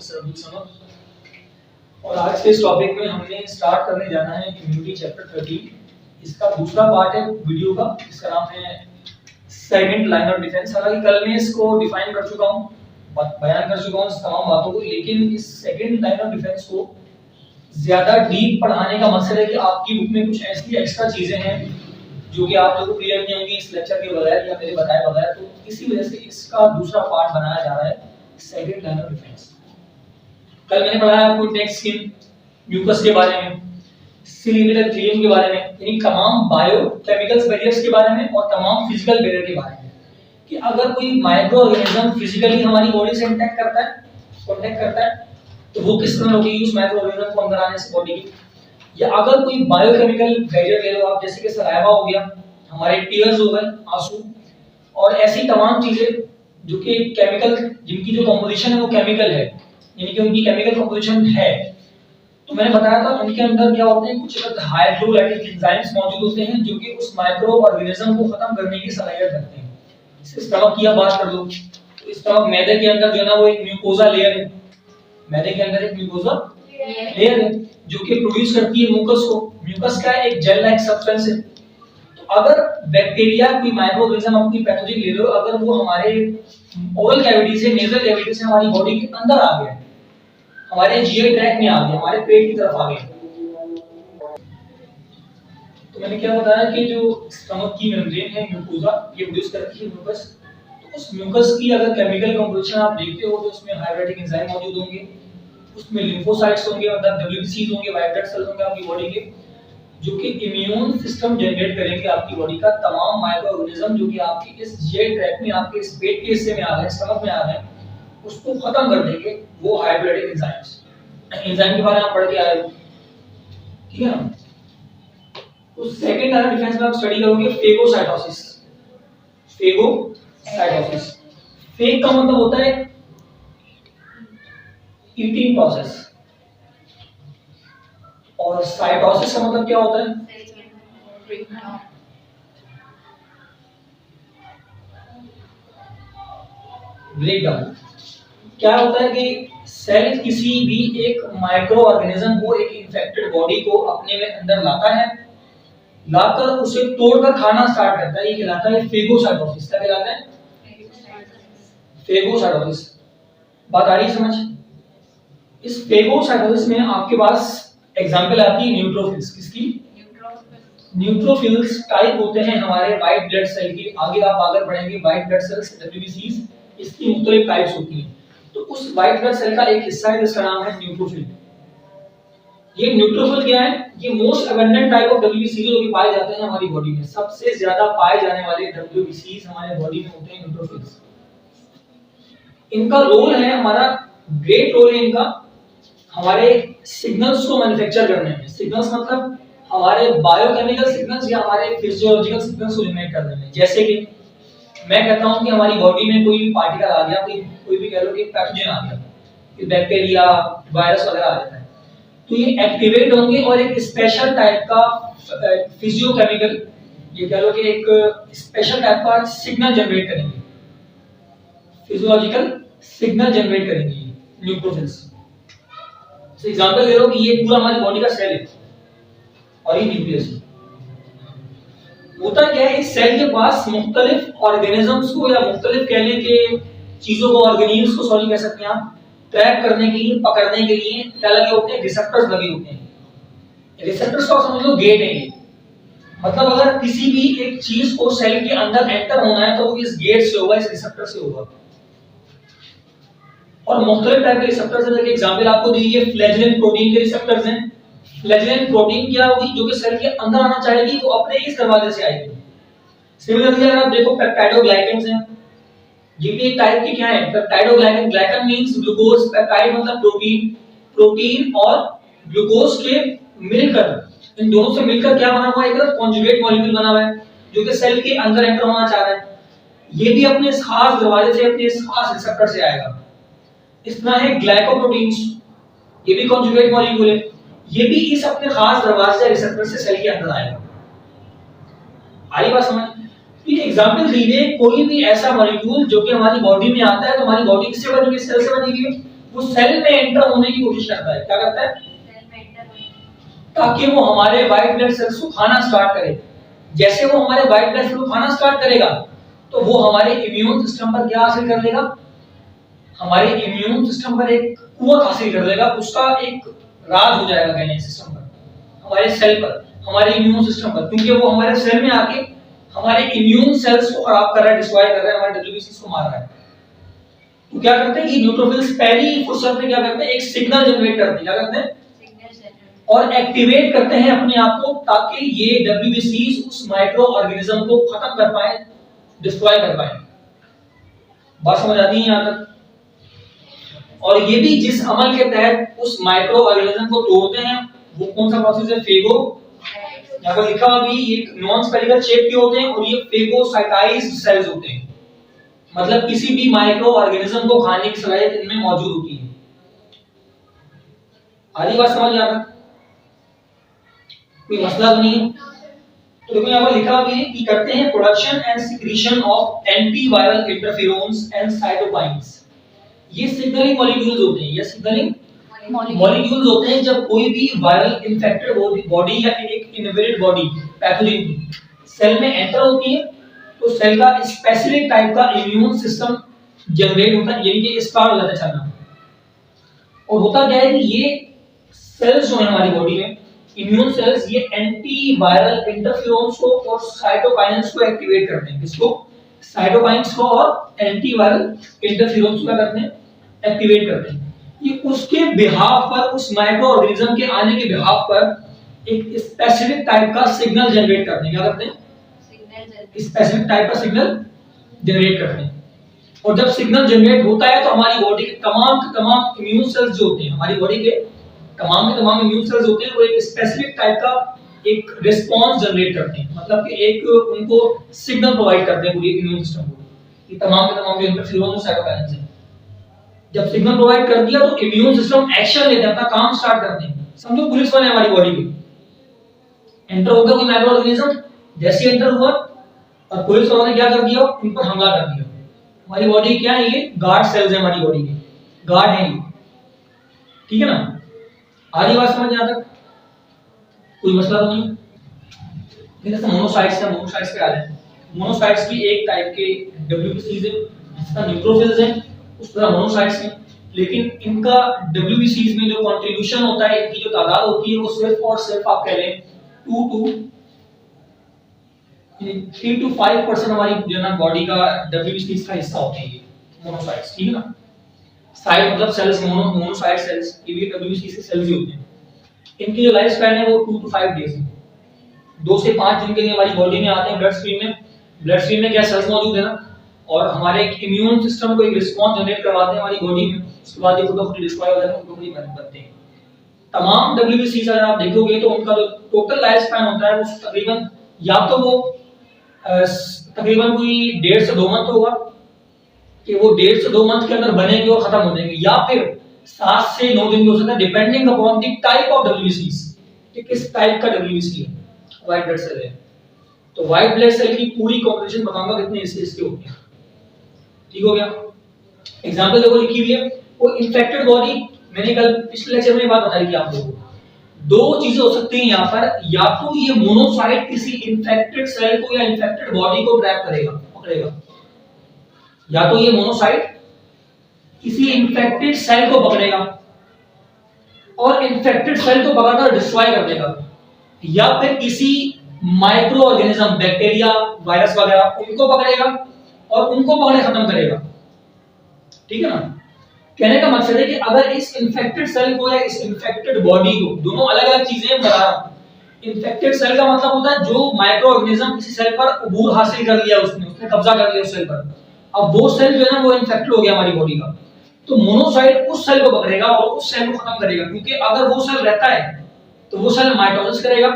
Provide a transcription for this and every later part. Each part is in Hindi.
प्रोफेसर अब्दुल समद। और आज के इस टॉपिक में हमने स्टार्ट करने जाना है इम्यूनिटी चैप्टर 13। इसका दूसरा पार्ट है वीडियो का, इसका नाम है सेकंड लाइन ऑफ डिफेंस। हालांकि कल मैं इसको डिफाइन कर चुका हूँ, बयान कर चुका हूँ इस तमाम बातों को, लेकिन इस सेकंड लाइन ऑफ डिफेंस को ज्यादा डीप पढ़ाने का मकसद है कि आपकी बुक में कुछ ऐसी एक्स्ट्रा चीजें हैं जो कि आप लोगों को क्लियर नहीं होंगी इस लेक्चर के बगैर या मेरे बताए बगैर, तो इसी वजह से इसका दूसरा पार्ट बनाया जा रहा है सेकंड लाइन ऑफ डिफेंस। कल मैंने पढ़ाया आपको टेक्स्ट स्किन, म्यूकस के बारे में, सिलिंडर क्लीन के बारे में, यानी तमाम बायोकेमिकल्स बैरियर्स के बारे में और तमाम फिजिकल बैरियर के बारे में, कि अगर कोई माइक्रो ऑर्गेनिज्म फिजिकली हमारी बॉडी से कांटेक्ट करता है तो वो किस तरह होगी उस माइक्रो ऑर्गेनिज्म को अंदर आने से बॉडी की। या अगर कोई बायोकेमिकल बैरियर ले लो आप, जैसे कि सलाइवा हो गया, हमारे टीयर्स हो गए, आंसू, और ऐसी तमाम चीजें जो कि केमिकल, जिनकी जो कंपोजिशन है वो केमिकल है, यानी कि उनकी केमिकल कंपोजिशन है, तो मैंने बताया था उनके अंदर क्या होते हैं, कुछ हाइड्रोलाइटिक एंजाइम्स मौजूद होते हैं जो कि उस माइक्रो ऑर्गेनिज्म को खत्म करने की सलाहियत रखते हैं। इस स्टमक की बात कर लो तो स्टमक मैदे के अंदर जो है ना वो एक म्यूकोजा लेयर है, मैदे के अंदर एक म्यूकोजा लेयर है जो कि प्रोड्यूस करती है म्यूकस को। म्यूकस क्या है, एक जेल लाइक सब्सटेंस है। तो अगर बैक्टीरिया कोई माइक्रो ऑर्गेनिज्म आप कोई पैथोजन ले लो, अगर वो हमारे ओरल कैविटी से, नेजल कैविटी से हमारी बॉडी के अंदर आ गया, हमारे जीआई ट्रैक्ट में आ गया, हमारे पेट की तरफ आ गया, तो मैंने क्या बताया कि जो स्टमक की मेम्ब्रेन है म्यूकोजा, ये प्रोड्यूस करती है म्यूकस। तो उस म्यूकस की अगर केमिकल कंपोजिशन आप देखते हो तो उसमें हाइड्रोलाइटिक एंजाइम मौजूद होंगे, उसमें लिम्फोसाइट्स होंगे, मतलब डब्ल्यूबीसीज होंगे, व्हाइट ब्लड सेल्स होंगे आपकी बॉडी के, जो कि इम्यून सिस्टम जनरेट करेंगे आपकी बॉडी का तमाम माइक्रो ऑर्गेनिज्म जो कि आपके इस जीआई ट्रैक्ट में, आपके इस पेट के हिस्से में आ गए, स्टमक में आ गए, उसको खत्म कर देंगे वो हाइड्रोलाइटिक एंजाइम्स। एंजाइम के बारे में आप पढ़ के आए हो, ठीक है ना। तो सेकंड लाइन ऑफ डिफेंस में आप स्टडी करोगे फेगोसाइटोसिस। फेगोसाइटोसिस, फेग का मतलब होता है ईटिंग प्रोसेस, और साइटोसिस का मतलब क्या होता है, ब्रेकडाउन। क्या होता है कि सेल किसी भी एक माइक्रो ऑर्गेनिज्म को, एक इन्फेक्टेड बॉडी को अपने में अंदर लाता है, लाकर उसे तोड़कर खाना स्टार्ट करता है, ये कहलाता है फेगोसाइटोसिस। क्या कहलाता है, फेगोसाइटोसिस। बात आ रही है समझ? इस फेगोसाइटोसिस में आपके पास एग्जांपल आती है न्यूट्रोफिल्स। किसकी? न्यूट्रोफिल्स टाइप होते हैं हमारे व्हाइट ब्लड सेल के। आगे आप आगे पढ़ेंगे व्हाइट ब्लड सेल्स, डब्ल्यूबीसीज, इसकी मुख्तलिफ टाइप्स होती हैं। तो उस व्हाइट ब्लड सेल का एक हिस्सा है जिसका नाम है न्यूट्रोफिल। ये न्यूट्रोफिल क्या है, ये मोस्ट अबंडेंट टाइप ऑफ डब्ल्यूबीसीज जो कि पाए जाते हैं हमारी बॉडी में। सबसे ज्यादा पाए जाने वाले डब्ल्यूबीसीज हमारे बॉडी में होते हैं न्यूट्रोफिल्स। इनका रोल है, हमारा ग्रेट रोल है इनका हमारे सिग्नल्स को मैन्युफैक्चर करने में। सिग्नल्स मतलब हमारे बायोकेमिकल सिग्नल्स या हमारे फिजियोलॉजिकल सिग्नल्स को जनरेट करने में। जैसे कि मैं कहता हूं कि हमारी बॉडी में कोई पार्टिकल आ गया, कोई भी कह लो कि पैथोजन आ गया, कि बैक्टीरिया, वायरस वगैरह आ जाता है, तो ये एक्टिवेट होंगे और एक स्पेशल टाइप का फिजियोकेमिकल, ये कह लो कि एक स्पेशल टाइप का सिग्नल जनरेट करेंगे, फिजियोलॉजिकल सिग्नल जनरेट करेंगे न्यूट्रोफिल्स। तो एग्जांपल ले लो कि ये पूरा हमारी बॉडी का सेल है और ये न्यूक्लियस है। होता क्या है, इस सेल के पास मुख्तलिफ ऑर्गेनिजम्स को या मुख्तलिफ कहने के चीजों को, ऑर्गेनील्स को सॉरी कह सकते हैं आप, ट्रैक करने के लिए, पकड़ने के लिए क्या लगे होते हैं, रिसेप्टर्स लगे होते हैं। रिसेप्टर्स को समझ लो गेट है ये, मतलब अगर किसी भी एक चीज को सेल के अंदर एंटर होना है तो वो इस गेट से होगा, इस रिसेप्टर से होगा। और मुख्तलिफ टाइप के रिसेप्टर्स हैं, एग्जांपल आपको दी है फ्लैजेलेंट प्रोटीन के रिसेप्टर्स हैं। फ्लैजेलेंट प्रोटीन क्या होगी, जो कि सेल के अंदर आना चाहेगी वो अपने इस दरवाजे से आएगी। सिमिलरली अगर आप देखो पेप्टाइडोग्लाइकेंस हैं, ये भी एक टाइप की क्या है, peptidoglycan. Glycan means glucose, peptide मतलब प्रोटीन, प्रोटीन और ग्लूकोज के मिलकर, इन दोनों से मिलकर क्या बना हुआ है, एक कॉन्जुगेट मॉलिक्यूल बना हुआ है जो कि सेल के अंदर एंटर होना चाह रहा है। ये भी अपने इस खास दरवाजे से, अपने इस खास रिसेप्टर से आएगा। इस तरह है ग्लाइकोप्रोटीन्स, ये भी कॉन्जुगेट मॉलिक्यूल है, ये भी इस अपने खास दरवाजे से, रिसेप्टर से सेल के अंदर आएगा। आई बात समझ? ये एग्जांपल दीजिए, कोई भी ऐसा मॉलिक्यूल जो कि हमारी बॉडी में आता है, तो हमारी बॉडी किससे बनी हुई है, सेल से बनी हुई है, वो सेल में एंटर होने की कोशिश करता है। क्या करता है? सेल में एंटर होने, ताकि वो हमारे व्हाइट ब्लड सेल्स को खाना स्टार्ट करे। जैसे वो हमारे व्हाइट ब्लड सेल्स को खाना स्टार्ट करेगा तो वो हमारे इम्यून सिस्टम पर क्या हासिल कर लेगा? हमारे इम्यून सिस्टम पर एक कुवत हासिल कर लेगा, उसका एक राज हो जाएगा कहने सिस्टम पर, हमारे सेल पर, हमारे इम्यून सिस्टम पर, क्योंकि वो हमारे सेल में आके हमारे इम्यून सेल्स को खराब कर रहा है, डिस्ट्रॉय कर रहा है, हमारे डब्ल्यूबीसीज को मार रहा है। तो क्या करते हैं कि न्यूट्रोफिल्स पहली फुर्सत में क्या करते हैं? एक सिग्नल जनरेट करते हैं। क्या करते हैं? और एक्टिवेट करते हैं अपने आप को, ताकि ये डब्ल्यूबीसीज उस माइक्रो ऑर्गेनिज्म को खत्म कर पाए, डिस्ट्रॉय कर पाए। बात समझ आती है यहां तक? और ये भी जिस अमल के तहत उस माइक्रो ऑर्गेनिज्म को तोड़ते हैं वो कौन सा प्रोसेस है? फेगो, यहाँ पर लिखा अभी ये नॉन स्फेरिकल शेप के होते हैं और ये फेगोसाइटाइज्ड सेल्स होते हैं, मतलब किसी भी माइक्रो ऑर्गेनिज्म को खाने की सलाहियत इनमें मौजूद होती है। आधी बात समझ आ रहा? कोई मसला तो नहीं है? तो देखो यहाँ पर लिखा भी है कि करते हैं production and secretion of antiviral interferons and cytokines. ये सिग्नलिंग मॉलिक्यूल्स होते हैं, ये सिग्नलिंग मॉलिक्यूल्स होते हैं जब कोई भी वायरल इन्फेक्टेड बॉडी या एक इन्वेडेड बॉडी पैथोजन की सेल में एंटर होती है तो सेल का स्पेसिफिक टाइप का इम्यून सिस्टम जनरेट होता है, यानी कि स्टार्ट हो जाता है चलना। और होता क्या है कि ये सेल्स जो है हमारी बॉडी में, इम्यून सेल्स, ये एंटीवायरल इंटरफेरोन्स को और साइटोकाइन्स को एक्टिवेट करते हैं। किसको? साइटोकाइन्स को और एंटीवायरल इंटरफेरोन्स को करते हैं, एक्टिवेट करते हैं। ये उसके बिहाफ पर, उस माइक्रो ऑर्गेनिज्म के आने के बिहाफ पर एक स्पेसिफिक टाइप का सिग्नल जनरेट करते हैं। क्या करते हैं? स्पेसिफिक टाइप का सिग्नल जनरेट करते हैं। और जब सिग्नल जनरेट होता है तो हमारी बॉडी के तमाम इम्यून सेल्स जो होते हैं, हमारी बॉडी के तमाम इम्यून सेल्स होते हैं, वो एक स्पेसिफिक टाइप का एक रिस्पांस जनरेट करते हैं, मतलब कि एक उनको सिग्नल प्रोवाइड करते हैं पूरी इम्यून सिस्टम को। ये तमाम जो इंटरफेरोन और साइटोकाइन्स हैं, जब सिग्नल प्रोवाइड कर दिया तो इम्यून सिस्टम एक्शन लेता है, अपना काम स्टार्ट करते हैं। समझो पुलिस वाले हमारी बॉडी में एंटर हो गया कोई माइक्रो ऑर्गेनिज्म, जैसे एंटर हुआ और पुलिस वालों ने क्या कर दिया? उन पर हमला कर दिया। हमारी बॉडी क्या है? ये गार्ड सेल्स है, हमारी बॉडी के गार्ड है ये, ठीक है ना? आधी बात समझ आ तक? कोई मसला तो नहीं? जैसे मोनोसाइट्स है, मोनोसाइट्स पे आ जाए। मोनोसाइट्स भी एक टाइप के डब्ल्यूबीसीज है, जिसका न्यूट्रोफिल्स है, उस तरह मोनोसाइट्स है, लेकिन इनका डब्ल्यूबीसीज में जो कंट्रीब्यूशन होता है, इनकी जो तादाद होती है, वो सिर्फ और सिर्फ आप कह लें 3 to 5% हमारी जो ना बॉडी का डब्ल्यूबीसीज का हिस्सा होते हैं ये मोनोसाइट्स, ठीक है ना? साइट मतलब सेल्स, मोनोसाइट सेल्स, ये भी डब्ल्यूबीसीज के सेल्स ही होते हैं। इनकी जो लाइफ स्पैन है वो 2 to 5 डेज है। 2 से 5 दिन के लिए हमारी बॉडी में आते हैं ब्लड स्ट्रीम में क्या सेल्स मौजूद है ना, और हमारे इम्यून सिस्टम को एक रिस्पांस जनरेट करवाते हैं हमारी बॉडी में। उसके बाद ये खुद ब खुद डिस्ट्रॉय हो जाते हैं, खुद ब खुद बनते हैं। तमाम डब्ल्यूबीसीज अगर आप देखोगे तो उनका जो टोटल लाइफ स्पैन होता है वो तकरीबन, या तो वो तकरीबन कोई 1.5 से 2 मंथ होगा कि वो 1.5 से 2 मंथ के अंदर बनेंगे और खत्म हो जाएंगे, या फिर 7 से 9 दिन भी हो सकता है, depending upon the type of डब्ल्यूबीसीज कि किस टाइप का डब्ल्यूबीसी है, व्हाइट ब्लड सेल है। तो व्हाइट ब्लड सेल की पूरी कॉम्पोजिशन बताऊंगा कितने इसके होते हैं, ठीक हो गया? एग्जांपल देखो लिखी हुई है, वो इन्फेक्टेड बॉडी, मैंने कल पिछले लेक्चर में बात बताई थी आप लोगों को। 2 चीजें हो सकती हैं यहाँ पर, या तो ये मोनोसाइट किसी इन्फेक्टेड सेल को या इन्फेक्टेड बॉडी को ट्रैप करेगा, पकड़ेगा, या तो ये मोनोसाइट किसी इन्फेक्टेड सेल को पकड़ेगा और इन्फेक्टेड सेल को पकड़कर डिस्ट्रॉय कर देगा, या फिर किसी माइक्रो ऑर्गेनिज्म, बैक्टीरिया, वायरस वगैरह, उनको पकड़ेगा और उनको पकड़े खत्म करेगा, ठीक है ना? कहने का मकसद है कि अगर इस इन्फेक्टेड सेल को या इस इन्फेक्टेड बॉडी को, दोनों अलग-अलग चीजें बता रहा हूं। इन्फेक्टेड सेल का मतलब होता है जो माइक्रो ऑर्गेनिज्म किसी सेल पर अबूर हासिल कर लिया, उसने कब्जा कर लिया उस सेल पर, अब वो सेल जो है ना वो इन्फेक्टेड हो गया हमारी बॉडी का, तो मोनोसाइट उस सेल को पकड़ेगा और उस सेल को खत्म करेगा, क्योंकि अगर वो सेल रहता है तो वो सेल माइटोसिस करेगा,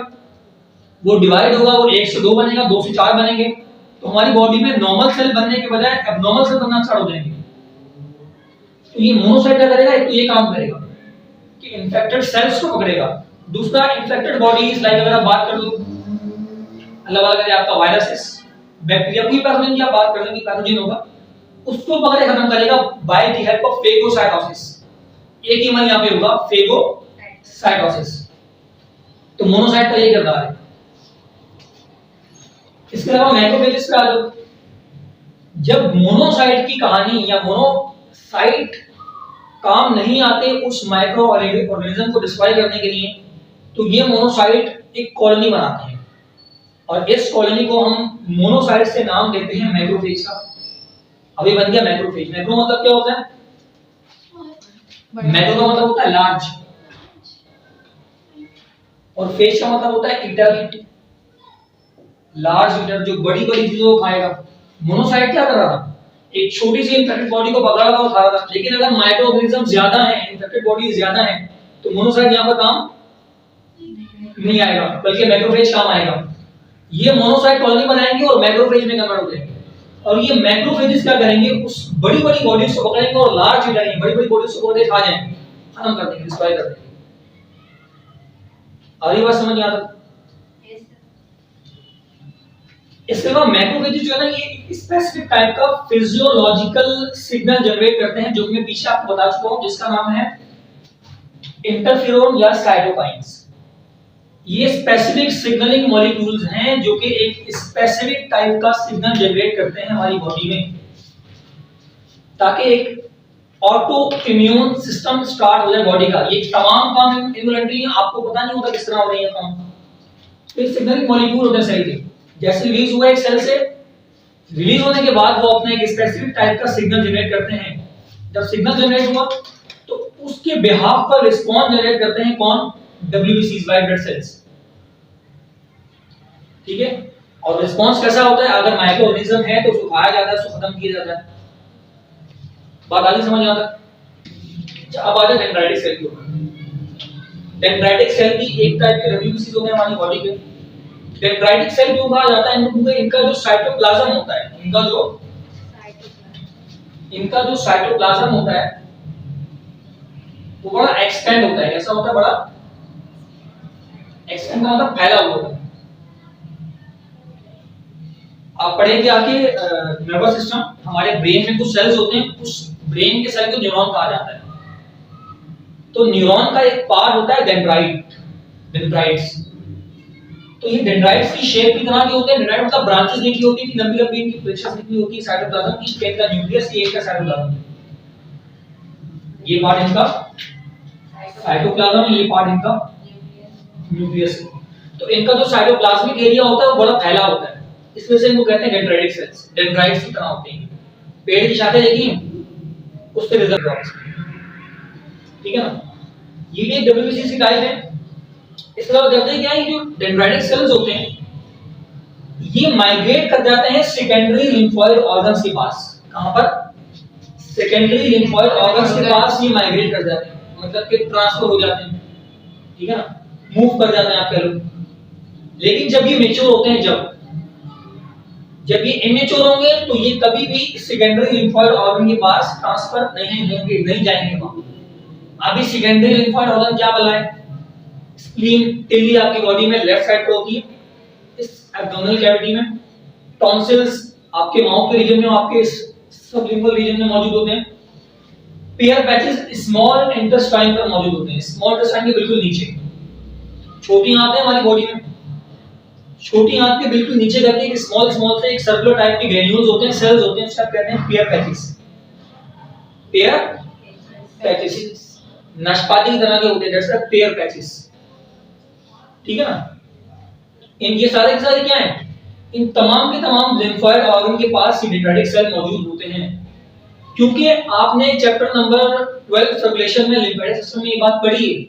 वो डिवाइड होगा, वो 1 से 2 बनेगा, 2 से 4 बनेंगे, तो हमारी बॉडी में नॉर्मल सेल बनने के बजाय एब्नॉर्मल सेल बनना स्टार्ट हो जाएंगे। तो ये मोनोसाइट क्या करेगा? एक तो ये काम करेगा कि इन्फेक्टेड सेल्स को पकड़ेगा, दूसरा इन्फेक्टेड बॉडीज, लाइक अगर आप बात कर लो अलग-अलग है आपका वायरसेस, बैक्टीरिया, कोई पैथोजन की आप बात कर लो कि पैथोजन होगा, उसको पकड़े खत्म करेगा by the help of phagocytosis. एक ही मन यहाँ पे होगा फेगोसाइटोसिस। तो मोनोसाइट का ये किरदार है। इसके अलावा मैक्रोफेजेस पे आ जाओ। जब मोनोसाइट की कहानी या मोनोसाइट काम नहीं आते उस माइक्रो ऑर्गेनिज्म को डिस्ट्रॉय करने के लिए, तो ये मोनोसाइट एक कॉलोनी बनाते हैं और इस कॉलोनी को हम मोनोसाइट से नाम देते हैं मैक्रोफेज का। अभी बन गया मैक्रोफेज। मैक्रो मतलब क्या होता है? मैक्रो का मतलब होता है लार्ज और फेज का मतलब होता है ईटर। लार्ज ईटर जो बड़ी बड़ी चीजों को खाएगा। मोनोसाइट क्या कर रहा था? एक छोटी सी इन्फेक्टेड बॉडी को पकड़ा हुआ खा रहा था। लेकिन अगर माइक्रो ऑर्गेनिज्म ज्यादा है, इन्फेक्टेड बॉडी ज्यादा है, तो मोनोसाइट यहां पर काम नहीं आएगा, बल्कि मैक्रोफेज काम आएगा। ये मोनोसाइट कॉलोनी बनाएंगे और मैक्रोफेज में कन्वर्ट हो जाएंगे। और ये मैक्रोफेजेस क्या करेंगे? उस बड़ी बड़ी बॉडीज को पकड़ेंगे और लार्ज ईटर बड़ी बड़ी बॉडीज को पकड़ के खा जाएंगे, खत्म कर देंगे, डिस्ट्रॉय कर देंगे। अगली बात समझ में आता है? इसके अलावा मैक्रोफेजेस जो है ना, ये स्पेसिफिक टाइप का फिजियोलॉजिकल सिग्नल जनरेट करते हैं, जो मैं पीछे आपको बता चुका हूं, जिसका नाम है इंटरफेरोन या साइटोकाइन्स। ये स्पेसिफिक सिग्नलिंग मॉलिक्यूल्स हैं जो कि एक स्पेसिफिक टाइप का सिग्नल जनरेट करते हैं हमारी बॉडी में, ताकि एक ऑटो इम्यून सिस्टम स्टार्ट हो जाए बॉडी का। ये तमाम काम इनवॉलंटरी हैं, आपको पता नहीं होता किस तरह हो रही है काम। तो एक सिग्नलिंग मॉलिक्यूल होते हैं सेल के, जैसे रिलीज हुआ एक सेल से, रिलीज होने के बाद वो अपना एक स्पेसिफिक टाइप का सिग्नल जनरेट करते हैं। जब सिग्नल जनरेट हुआ तो उसके बिहाफ पर रिस्पांस जनरेट करते हैं कौन? WBCs, white blood cells. ठीक है? और रिस्पांस कैसा होता है? अगर माइक्रो ऑर्गेनिज्म है तो उसको खाया जाता है, उसको खत्म किया जाता है। बात आगे समझ आता है? अब आ जाए डेंड्राइटिक सेल के ऊपर। डेंड्राइटिक सेल भी एक टाइप के WBCs होते हैं हमारी बॉडी के। डेंड्राइटिक सेल क्यों कहा जाता है इनको? इनका जो साइटोप्लाज्म होता है, इनका जो साइटोप्लाज्म होता है वो बड़ा एक्सटेंड होता है। कैसा होता है? बड़ा एक्सटेंड का मतलब फैला हुआ होता है। आप पढ़ेंगे आके नर्वस सिस्टम, हमारे ब्रेन में कुछ सेल्स होते हैं, उस ब्रेन के सेल को न्यूरॉन कहा जाता है। तो न्यूरॉन का एक पार्ट होता है डेंड्राइट्स। तो ये डेंड्राइट्स की शेप की तरह की होते हैं। डेंड्राइट मतलब ब्रांचेस निकली होती है, लंबी लंबी इनकी ब्रांचेस निकली होती है साइटोप्लाज्म की। स्टेम का न्यूक्लियस, ये इसका साइटोप्लाज्म, ये पार्ट इनका साइटोप्लाज्म है, ये पार्ट इनका न्यूक्लियस है। तो इनका जो साइटोप्लाज्मिक एरिया होता है वो बड़ा फैला होता है, इसमें से इनको कहते हैं डेंड्राइटिक सेल्स। डेंड्राइट्स की तरह होते हैं। पेड़ की शाखें देखी उससे रिजल्ट है, ठीक है ना? ये भी एक WBC की टाइप है। इसके अलावा करते हैं क्या है, जो डेंड्राइटिक सेल्स होते हैं ये माइग्रेट कर जाते हैं सेकेंडरी लिम्फोइड ऑर्गन्स के पास। कहां पर? सेकेंडरी लिम्फोइड ऑर्गन्स के पास ये माइग्रेट कर जाते हैं, मतलब कि ट्रांसफर हो जाते हैं, ठीक है ना? मूव कर जाते हैं आप कह लो। लेकिन जब ये मैच्योर होते हैं, जब ये इमेच्योर होंगे तो ये कभी भी सेकेंडरी लिम्फोइड ऑर्गन के पास ट्रांसफर नहीं होंगे, नहीं जाएंगे वहां। अभी सेकेंडरी लिम्फोइड ऑर्गन क्या बोला है? स्प्लीन, टिल्ली आपकी बॉडी में लेफ्ट साइड पे होती है, इस एब्डोमिनल कैविटी में। टॉन्सिल्स आपके माउथ के रीजन में, आपके सबलिंगुअल रीजन में मौजूद होते हैं। पेयर पैचेस स्मॉल इंटेस्टाइन पर मौजूद होते हैं, स्मॉल इंटेस्टाइन के बिल्कुल नीचे। छोटी आंत है हमारी बॉडी में, छोटी आंत के बिल्कुल नीचे करके एक स्मॉल से एक सर्कुलर टाइप के ग्रेन्यूल्स होते हैं, सेल्स होते हैं, उसका कहते हैं पेयर पैचेस। पेयर पैचेस नाशपाती की तरह के होते हैं, जैसे पेयर पैचेस, ठीक है ना? ये सारे के सारे क्या हैं? इन तमाम के तमाम लिम्फोइड ऑर्गन के पास डेंड्राइटिक सेल मौजूद होते हैं। क्योंकि आपने चैप्टर नंबर 12 सर्कुलेशन में लिम्फेटिक सिस्टम में ये बात पढ़ी है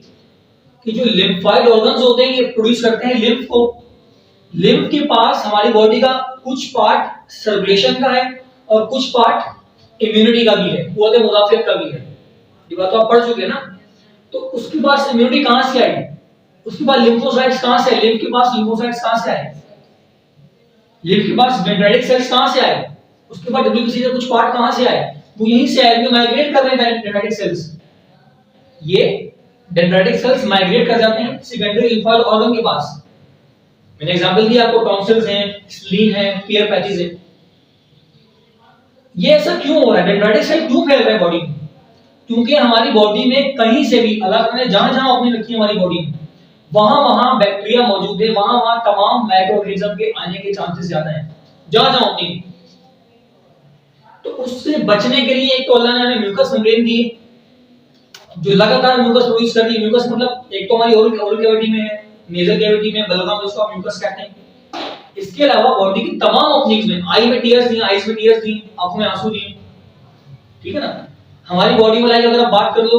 कि जो लिम्फोइड ऑर्गन्स होते हैं ये प्रोड्यूस करते हैं लिम्फ को। लिम्फ के पास हमारी बॉडी का कुछ पार्ट सर्कुलेशन का है और कुछ पार्ट इम्यूनिटी का भी है, कुव्वत मुदाफियत का भी है। ये बात तो आप पढ़ चुके हैं ना? तो उसके पास इम्यूनिटी कहां से आई? उसके पास लिम्फोसाइट्स कहां से आए? लिम्फ के पास लिम्फोसाइट्स कहां से आए? लिम्फ के पास डेंड्राइटिक सेल्स कहां से आए? उसके बाद WBC का कुछ पार्ट कहां से आए? वो यहीं से आए, जो माइग्रेट कर रहे हैं डेंड्राइटिक सेल्स। ये डेंड्राइटिक सेल्स माइग्रेट कर जाते हैं सेकेंडरी लिम्फोइड ऑर्गन के पास। मैंने एग्जांपल दिया आपको, टॉन्सिल्स हैं, स्प्लीन है, पेयर पैचेस है। ये ऐसा क्यों हो रहा है? डेंड्राइटिक सेल क्यों फैल रहे हैं बॉडी में? क्योंकि हमारी बॉडी में कहीं से भी अल्लाह ताला ने जहां जहां अपनी रखी है हमारी बॉडी में, वहां वहां बैक्टीरिया मौजूद है, वहां वहां तमाम माइक्रो ऑर्गेनिज्म के आने के चांसेस ज्यादा हैं, जहां जहां होती है। तो उससे बचने के लिए एक तो अल्लाह ने हमें म्यूकस मेम्ब्रेन दी, जो लगातार म्यूकस प्रोड्यूस कर रही है। म्यूकस मतलब एक तो हमारी ओरल कैविटी में है, नेजल कैविटी में, बलगम जिसको आप म्यूकस कहते हैं। इसके अलावा बॉडी की तमाम ओपनिंग्स में, आई में टीयर्स दी, आईज में टीयर्स दी, आंखों में आंसू दिए, ठीक है ना। हमारी बॉडी में लाइक अगर आप बात कर लो,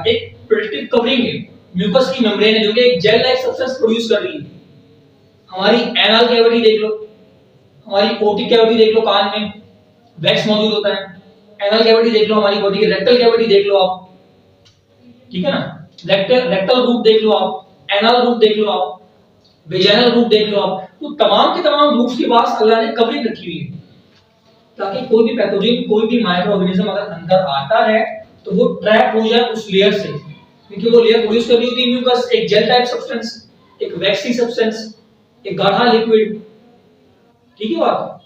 एक प्रोटेक्टिव कवरिंग है, म्यूकस की मेम्ब्रेन है जो कि एक जेल लाइक सब्सटेंस प्रोड्यूस कर रही है। हमारी एनल कैविटी देख लो, हमारी ओटिक कैविटी देख लो, कान में वैक्स मौजूद होता है। एनल कैविटी देख लो, हमारी बॉडी की रेक्टल कैविटी देख लो आप, ठीक है ना। रेक्टल रूट देख लो आप, एनल रूट देख लो आप, वेजाइनल रूट देख लो आप। तो तमाम के तमाम रूट्स के पास अल्लाह ने कवरिंग रखी हुई है, ताकि कोई भी पैथोजन, कोई भी माइक्रो ऑर्गेनिज्म अगर अंदर आता है तो वो ट्रैप हो जाए उस लेयर से, क्योंकि वो लेयर प्रोड्यूस कर रही होती है म्यूकस, एक जेल टाइप सब्सटेंस, एक वैक्सी सब्सटेंस, एक गाढ़ा लिक्विड, ठीक है। बात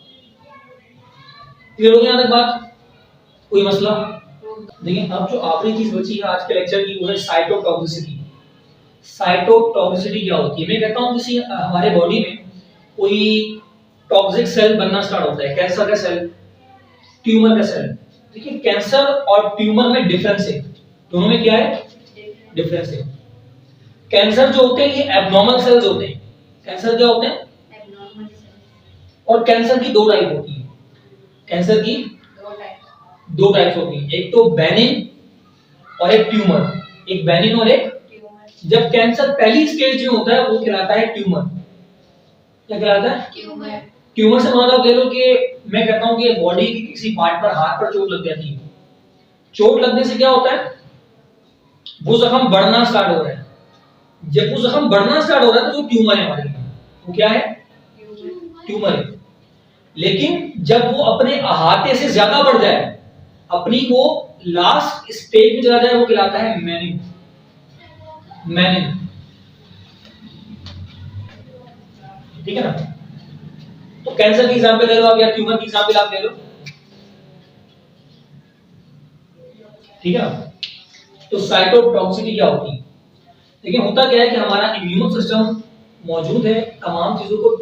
क्लियर हो गई यहां तक बात? कोई मसला? देखिए अब जो आखिरी चीज बची है आज के लेक्चर की, वो है साइटोटॉक्सिसिटी। साइटोटॉक्सिसिटी क्या होती है? मैं कहता हूं किसी हमारे बॉडी में कोई टॉक्सिक सेल बनना स्टार्ट होता है, कैंसर का सेल, ट्यूमर का सेल। देखिए कैंसर और ट्यूमर में डिफरेंस है, दोनों में क्या है? डिफरेंस है। कैंसर जो होते हैं ये एब्नॉर्मल सेल्स होते हैं। कैंसर क्या होते हैं? Abnormal sales. और कैंसर की दो टाइप होती है, कैंसर की दो टाइप्स होती हैं, एक तो बेनिन और एक ट्यूमर। एक बेनिन और एक ट्यूमर। जब कैंसर पहली स्टेज में होता है वो कहलाता है ट्यूमर। क्या कहलाता है? ट्यूमर। ट्यूमर से मतलब ले लो कि मैं कहता हूं कि बॉडी की किसी पार्ट पर, हाथ पर चोट लग जाती है। चोट लगने से क्या होता है? वो जख्म बढ़ना स्टार्ट हो रहा है। जब वो जख्म बढ़ना स्टार्ट हो रहा है तो वो ट्यूमर है हमारे लिए। वो क्या है? ट्यूमर है। लेकिन जब वो अपने अहाते से ज्यादा बढ़ जाए, अपनी वो लास्ट स्टेज में चला जाए, वो कहलाता है मेनिन। मेनिन, ठीक है ना। तो कैंसर की एग्जांपल ले लो आप, या ट्यूमर की एग्जांपल आप ले लो, ठीक है ना। तो साइटोटॉक्सिसिटी क्या होती है? देखिए होता क्या है कि हमारा इम्यून सिस्टम मौजूद है, तमाम चीजों को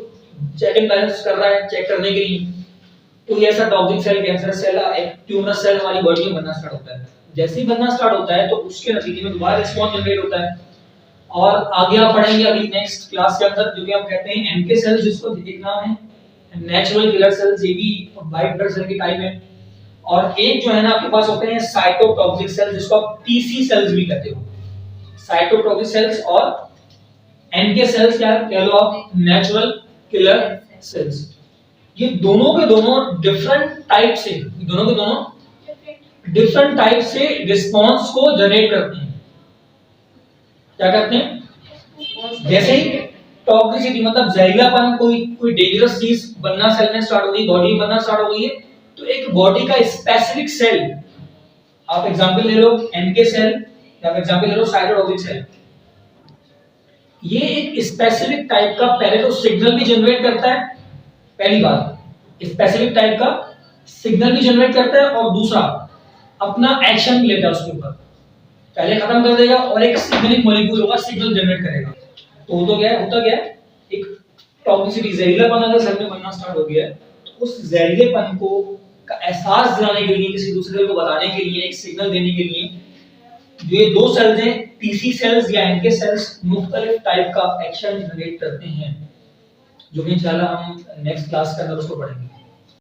चेक एंड बैलेंस कर रहा है, चेक करने के लिए। तो ये ऐसा टॉक्सिक सेल, कैंसर सेल, एक ट्यूमर सेल हमारी बॉडी में बनना स्टार्ट होता है। जैसे ही बनना स्टार्ट होता है तो उसके नतीजे में दोबारा रिस्पॉन्स जनरेट होता है। और आगे आप पढ़ेंगे अगली नेक्स्ट क्लास के अंदर, जो कि हम कहते हैं एनके सेल्स, जिसको एक नाम है नेचुरल किलर सेल्स, ये भी वाइट ब्लड सेल की टाइप है। और एक जो है ना आपके पास होते हैं साइटोटॉक्सिक सेल्स, जिसको आप टीसी सेल्स भी कहते हो। साइटोटॉक्सिक सेल्स और एनके सेल्स क्या कह लो आप? Natural killer cells. ये दोनों के दोनों डिफरेंट टाइप से, दोनों के दोनों डिफरेंट टाइप से रिस्पांस को जनरेट करते हैं। क्या करते हैं? जैसे ही टॉक्सिसिटी मतलब जहरीलापन, कोई डेंजरस चीज बनना सेल में स्टार्ट हो गई, बॉडी में बनना स्टार्ट हो गई है, तो एक बॉडी का स्पेसिफिक सेल, आप एग्जांपल ले लो एनके सेल, या एग्जांपल ले लो साइटोटॉक्सिक सेल, ये एक स्पेसिफिक टाइप का पहले तो सिग्नल भी जनरेट करता है। पहली बात, स्पेसिफिक टाइप का सिग्नल भी जनरेट करता है, और दूसरा अपना एक्शन लेता है उसके ऊपर, पहले खत्म कर देगा और एक सिग्नलिंग मॉलिक्यूल होगा, सिग्नल जनरेट करेगा। तो होता क्या है, एक टॉक्सिसिटी, जहरीलापन अगर सेल में बनना स्टार्ट हो गया है, तो उस जहरीलेपन को का एहसास दिलाने के लिए, किसी दूसरे को बताने के लिए, एक सिग्नल देने के लिए, जो ये दो सेल्स हैं टीसी सेल्स या एनके सेल्स, मुख्तलिफ टाइप का एक्शन जनरेट करते हैं, जो कि इंशाल्लाह हम नेक्स्ट क्लास के अंदर उसको पढ़ेंगे।